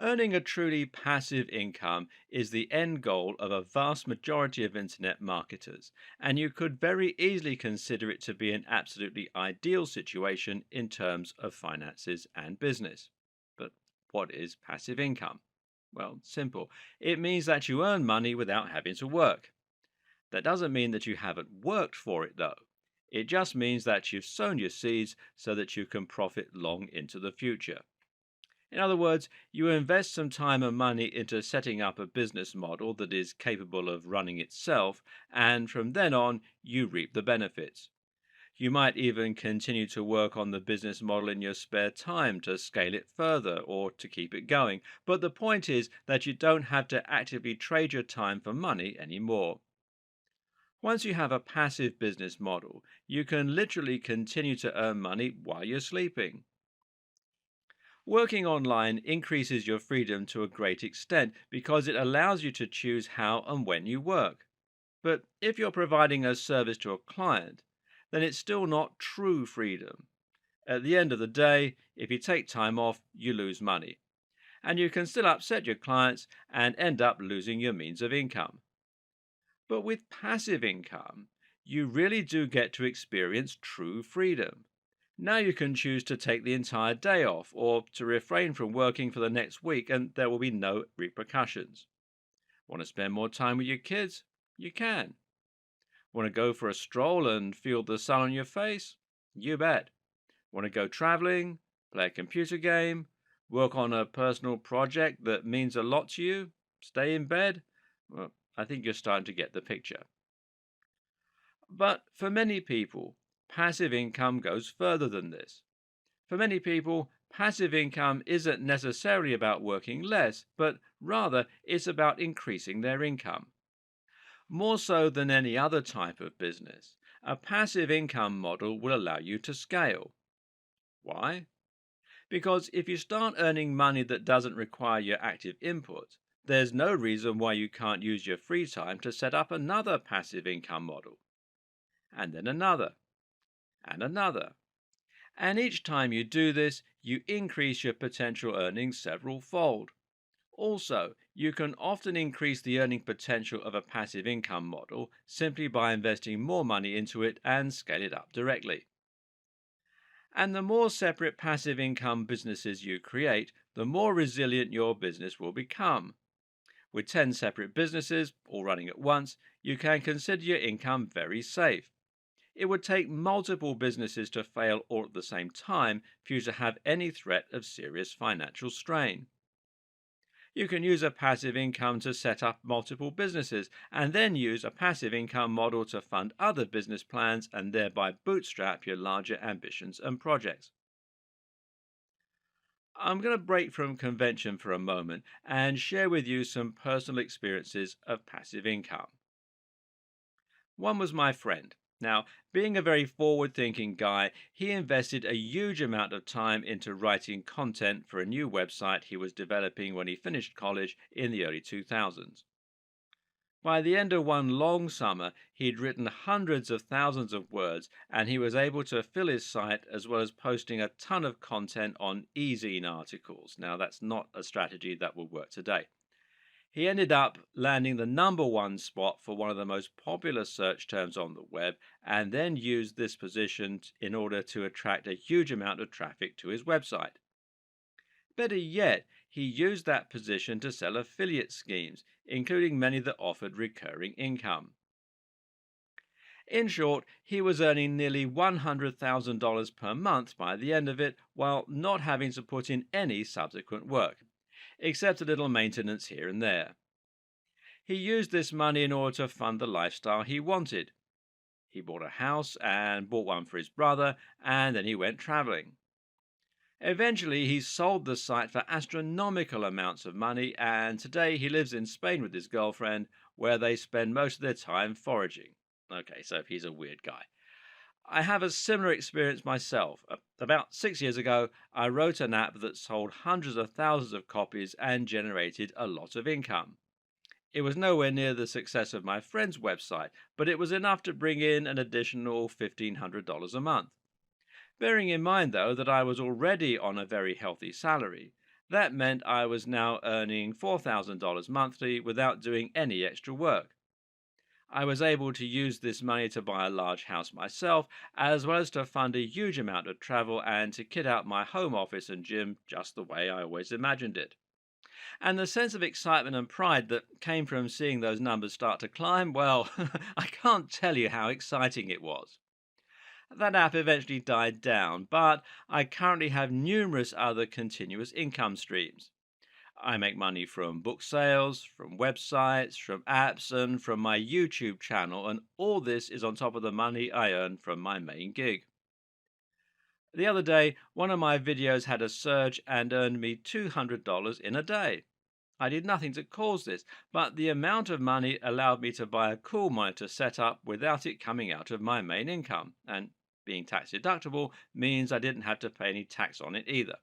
Earning a truly passive income is the end goal of a vast majority of internet marketers, and you could very easily consider it to be an absolutely ideal situation in terms of finances and business. But what is passive income? Well, simple. It means that you earn money without having to work. That doesn't mean that you haven't worked for it, though. It just means that you've sown your seeds so that you can profit long into the future. In other words, you invest some time and money into setting up a business model that is capable of running itself, and from then on, you reap the benefits. You might even continue to work on the business model in your spare time to scale it further or to keep it going. But the point is that you don't have to actively trade your time for money anymore. Once you have a passive business model, you can literally continue to earn money while you're sleeping. Working online increases your freedom to a great extent because it allows you to choose how and when you work. But if you're providing a service to a client, then it's still not true freedom. At the end of the day, if you take time off, you lose money. And you can still upset your clients and end up losing your means of income. But with passive income, you really do get to experience true freedom. Now you can choose to take the entire day off or to refrain from working for the next week, and there will be no repercussions. Want to spend more time with your kids? You can. Want to go for a stroll and feel the sun on your face? You bet. Want to go traveling, play a computer game, work on a personal project that means a lot to you, stay in bed? Well, I think you're starting to get the picture. But for many people, passive income goes further than this. For many people, passive income isn't necessarily about working less, but rather it's about increasing their income. More so than any other type of business, a passive income model will allow you to scale. Why? Because if you start earning money that doesn't require your active input, there's no reason why you can't use your free time to set up another passive income model, and then another, and another. And each time you do this, you increase your potential earnings several fold. Also, you can often increase the earning potential of a passive income model simply by investing more money into it and scale it up directly. And the more separate passive income businesses you create, the more resilient your business will become. With 10 separate businesses, all running at once, you can consider your income very safe. It would take multiple businesses to fail all at the same time for you to have any threat of serious financial strain. You can use a passive income to set up multiple businesses and then use a passive income model to fund other business plans and thereby bootstrap your larger ambitions and projects. I'm going to break from convention for a moment and share with you some personal experiences of passive income. One was my friend. Now, being a very forward thinking guy, he invested a huge amount of time into writing content for a new website he was developing when he finished college in the early 2000s. By the end of one long summer, he'd written hundreds of thousands of words, and he was able to fill his site as well as posting a ton of content on e-zine articles. Now, that's not a strategy that will work today. He ended up landing the number one spot for one of the most popular search terms on the web, and then used this position in order to attract a huge amount of traffic to his website. Better yet, he used that position to sell affiliate schemes, including many that offered recurring income. In short, he was earning nearly $100,000 per month by the end of it while not having to put in any subsequent work, except a little maintenance here and there. He used this money in order to fund the lifestyle he wanted. He bought a house and bought one for his brother, and then he went traveling. Eventually, he sold the site for astronomical amounts of money, and today he lives in Spain with his girlfriend, where they spend most of their time foraging. Okay, so he's a weird guy. I have a similar experience myself. About 6 years ago, I wrote an app that sold hundreds of thousands of copies and generated a lot of income. It was nowhere near the success of my friend's website, but it was enough to bring in an additional $1,500 a month. Bearing in mind, though, that I was already on a very healthy salary, That meant I was now earning $4,000 monthly without doing any extra work. I was able to use this money to buy a large house myself, as well as to fund a huge amount of travel and to kit out my home office and gym just the way I always imagined it. And the sense of excitement and pride that came from seeing those numbers start to climb, well, I can't tell you how exciting it was. That app eventually died down, but I currently have numerous other continuous income streams. I make money from book sales, from websites, from apps, and from my YouTube channel, and all this is on top of the money I earn from my main gig. The other day, one of my videos had a surge and earned me $200 in a day. I did nothing to cause this, but the amount of money allowed me to buy a cool monitor setup without it coming out of my main income, and being tax deductible means I didn't have to pay any tax on it either.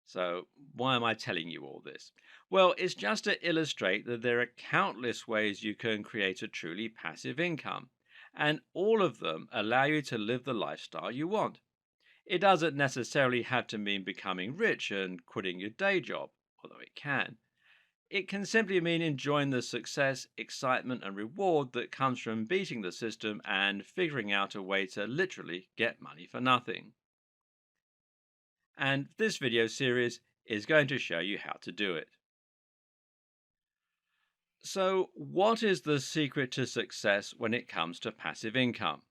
So, why am I telling you all this? Well, it's just to illustrate that there are countless ways you can create a truly passive income, and all of them allow you to live the lifestyle you want. It doesn't necessarily have to mean becoming rich and quitting your day job, although it can. It can simply mean enjoying the success, excitement, and reward that comes from beating the system and figuring out a way to literally get money for nothing. And this video series is going to show you how to do it. So, what is the secret to success when it comes to passive income?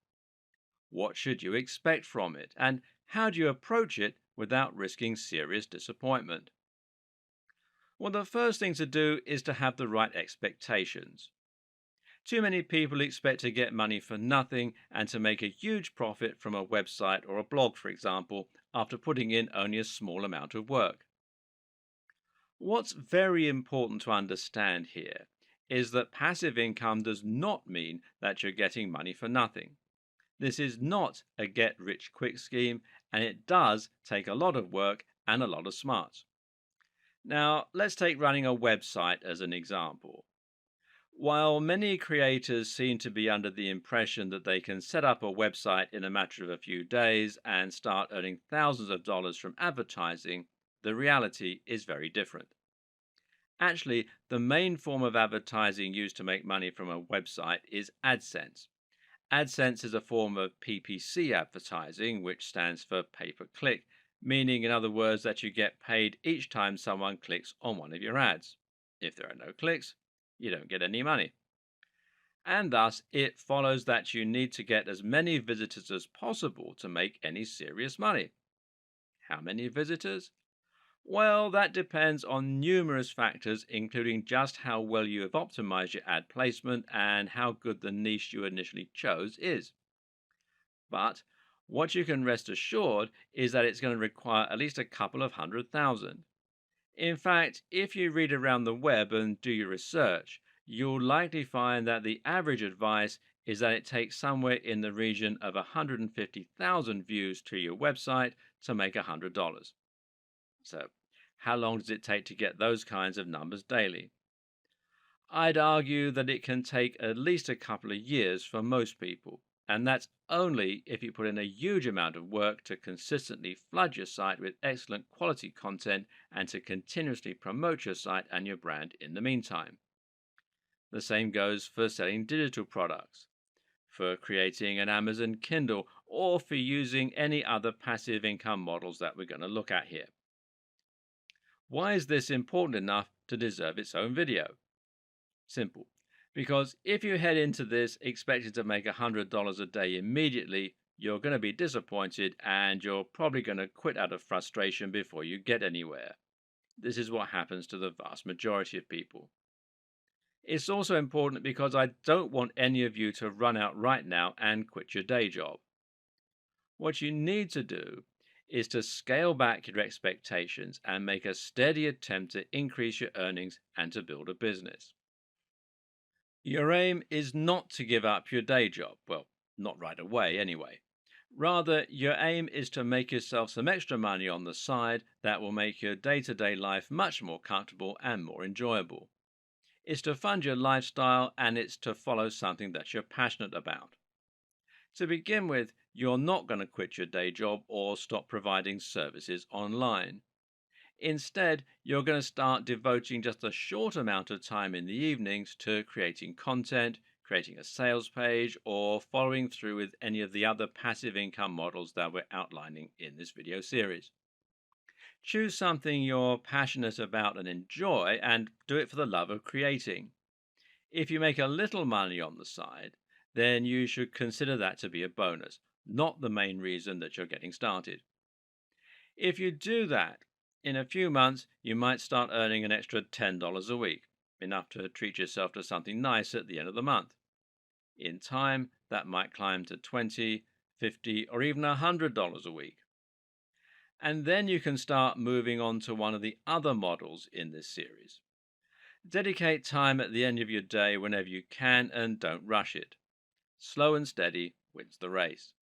What should you expect from it? And how do you approach it without risking serious disappointment? Well, the first thing to do is to have the right expectations. Too many people expect to get money for nothing and to make a huge profit from a website or a blog, for example, after putting in only a small amount of work. What's very important to understand here is that passive income does not mean that you're getting money for nothing. This is not a get rich quick scheme, and it does take a lot of work and a lot of smarts. Now, let's take running a website as an example. While many creators seem to be under the impression that they can set up a website in a matter of a few days and start earning thousands of dollars from advertising, the reality is very different. Actually, the main form of advertising used to make money from a website is AdSense. AdSense is a form of PPC advertising, which stands for pay per click, meaning, in other words, that you get paid each time someone clicks on one of your ads. If there are no clicks, you don't get any money. And thus, it follows that you need to get as many visitors as possible to make any serious money. How many visitors? Well, that depends on numerous factors, including just how well you have optimized your ad placement and how good the niche you initially chose is. But what you can rest assured is that it's going to require at least a couple of 100,000. In fact, if you read around the web and do your research, you'll likely find that the average advice is that it takes somewhere in the region of 150,000 views to your website to make $100. So, how long does it take to get those kinds of numbers daily? I'd argue that it can take at least a couple of years for most people, and that's only if you put in a huge amount of work to consistently flood your site with excellent quality content and to continuously promote your site and your brand in the meantime. The same goes for selling digital products, for creating an Amazon Kindle, or for using any other passive income models that we're going to look at here. Why is this important enough to deserve its own video? Simple. Because if you head into this expecting to make $100 a day immediately, you're going to be disappointed and you're probably going to quit out of frustration before you get anywhere. This is what happens to the vast majority of people. It's also important because I don't want any of you to run out right now and quit your day job. What you need to do is to scale back your expectations and make a steady attempt to increase your earnings and to build a business. Your aim is not to give up your day job. Well, not right away, anyway. Rather, your aim is to make yourself some extra money on the side that will make your day to day life much more comfortable and more enjoyable. It's to fund your lifestyle and it's to follow something that you're passionate about. To begin with, you're not going to quit your day job or stop providing services online. Instead, you're going to start devoting just a short amount of time in the evenings to creating content, creating a sales page, or following through with any of the other passive income models that we're outlining in this video series. Choose something you're passionate about and enjoy, and do it for the love of creating. If you make a little money on the side, then you should consider that to be a bonus, not the main reason that you're getting started. If you do that, in a few months, you might start earning an extra $10 a week, enough to treat yourself to something nice at the end of the month. In time, that might climb to 20, 50, or even $100 a week. And then you can start moving on to one of the other models in this series. Dedicate time at the end of your day whenever you can and don't rush it. Slow and steady wins the race.